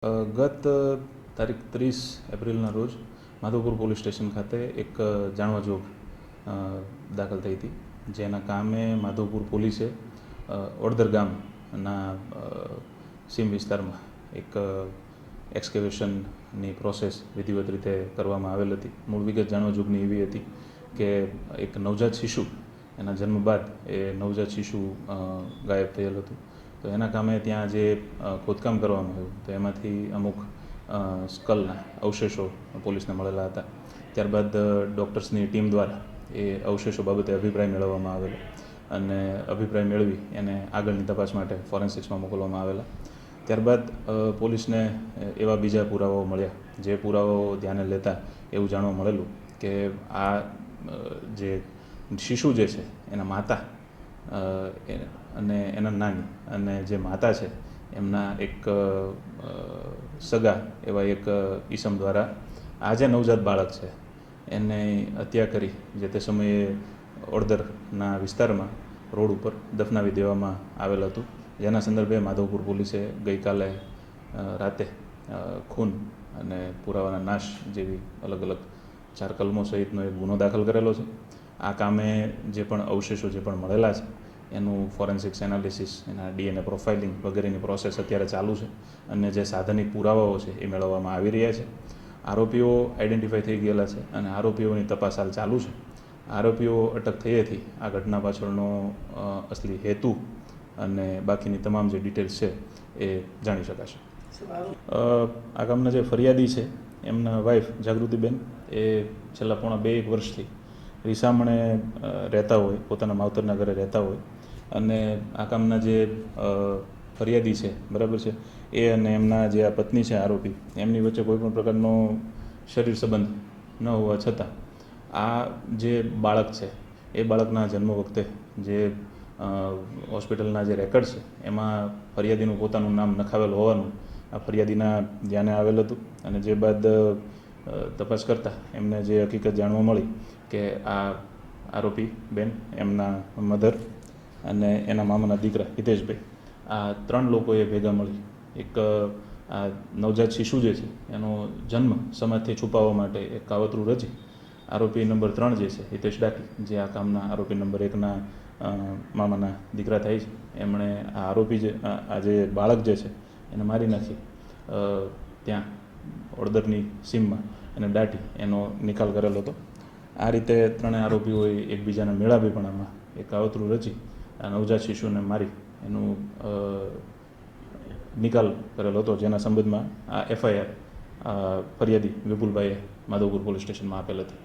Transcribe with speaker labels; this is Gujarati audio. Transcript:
Speaker 1: ગત તારીખ 30 એપ્રિલના રોજ માધવપુર પોલીસ સ્ટેશન ખાતે એક જાણવા જોગ દાખલ થઈ હતી, જેના કામે માધવપુર પોલીસે ઓડદર ગામના સીમ વિસ્તારમાં એક એક્સકેવેશનની પ્રોસેસ વિધિવત રીતે કરવામાં આવેલ હતી. મૂળ વિગત જાણવા જોગની એવી હતી કે એક નવજાત શિશુ, એના જન્મ બાદ એ નવજાત શિશુ ગાયબ થયેલ હતું. તો એના કામે ત્યાં જે ખોદકામ કરવામાં આવ્યું તો એમાંથી અમુક સ્કલના અવશેષો પોલીસને મળેલા હતા. ત્યારબાદ ડૉક્ટર્સની ટીમ દ્વારા એ અવશેષો બાબતે અભિપ્રાય મેળવવામાં આવેલો અને અભિપ્રાય મેળવી એને આગળની તપાસ માટે ફોરેન્સિક્સમાં મોકલવામાં આવેલા. ત્યારબાદ પોલીસને એવા બીજા પુરાવાઓ મળ્યા, જે પુરાવાઓ ધ્યાને લેતા એવું જાણવા મળેલું કે આ જે શિશુ જે છે એના માતા અને એના નાની અને જે માતા છે એમના એક સગા એવા એક ઈસમ દ્વારા આ જે નવજાત બાળક છે એને હત્યા કરી જે તે સમયે ઓડદરના વિસ્તારમાં રોડ ઉપર દફનાવી દેવામાં આવેલ હતું. જેના સંદર્ભે માધવપુર પોલીસે ગઈકાલે રાતે ખૂન અને પુરાવાના નાશ જેવી અલગ અલગ 4 કલમો સહિતનો એક ગુનો દાખલ કરેલો છે. આ કામે જે પણ અવશેષો જે પણ મળેલા છે એનું ફોરેન્સિક્સ એનાલિસિસ, એના DNA પ્રોફાઇલિંગ વગેરેની પ્રોસેસ અત્યારે ચાલુ છે અને જે સાધનિક પુરાવાઓ છે એ મેળવવામાં આવી રહ્યા છે. આરોપીઓ આઈડેન્ટિફાઈ થઈ ગયેલા છે અને આરોપીઓની તપાસ હાલ ચાલુ છે. આરોપીઓ અટક થયેથી આ ઘટના પાછળનો અસલી હેતુ અને બાકીની તમામ જે ડિટેલ્સ છે એ જાણી શકાશે. આ ગામના જે ફરિયાદી છે એમના વાઈફ જાગૃતિબેન એ છેલ્લા પોણા 2-1 વર્ષથી રીસામણે રહેતા હોય, પોતાના માવતરના ઘરે રહેતા હોય અને આ કામના જે ફરિયાદી છે, બરાબર છે, એ અને એમના જે આ પત્ની છે આરોપી, એમની વચ્ચે કોઈપણ પ્રકારનો શરીર સંબંધ ન હોવા છતાં આ જે બાળક છે એ બાળકના જન્મ વખતે જે હોસ્પિટલના જે રેકર્ડ છે એમાં ફરિયાદીનું પોતાનું નામ નખાવેલ હોવાનું આ ફરિયાદીના ધ્યાને આવેલ હતું. અને જે બાદ તપાસ કરતાં એમને જે હકીકત જાણવા મળી કે આ આરોપી બેન, એમના મધર અને એના મામાના દીકરા હિતેશભાઈ, આ 3 લોકોએ ભેગા મળી એક આ નવજાત શિશુ જે છે એનો જન્મ સમાજથી છુપાવવા માટે એક કાવતરું રચી આરોપી નંબર 3 જે છે હિતેશ ડાકી, જે આ કામના આરોપી નંબર 1ના મામાના દીકરા થાય છે, એમણે આ આરોપી જે આ જે બાળક જે છે એને મારી નાખી ત્યાં ઓડદરની સીમમાં એને દાટી એનો નિકાલ કરેલો હતો. આ રીતે 3 આરોપીઓએ એકબીજાના મેળાપીપણામાં એક કાવતરું રચી આ નવજાત શિશુને મારી એનું નિકાલ કરેલો હતો, જેના સંબંધમાં આ FIR ફરિયાદી વિપુલભાઈએ માધવપુર પોલીસ સ્ટેશનમાં આપેલ હતી.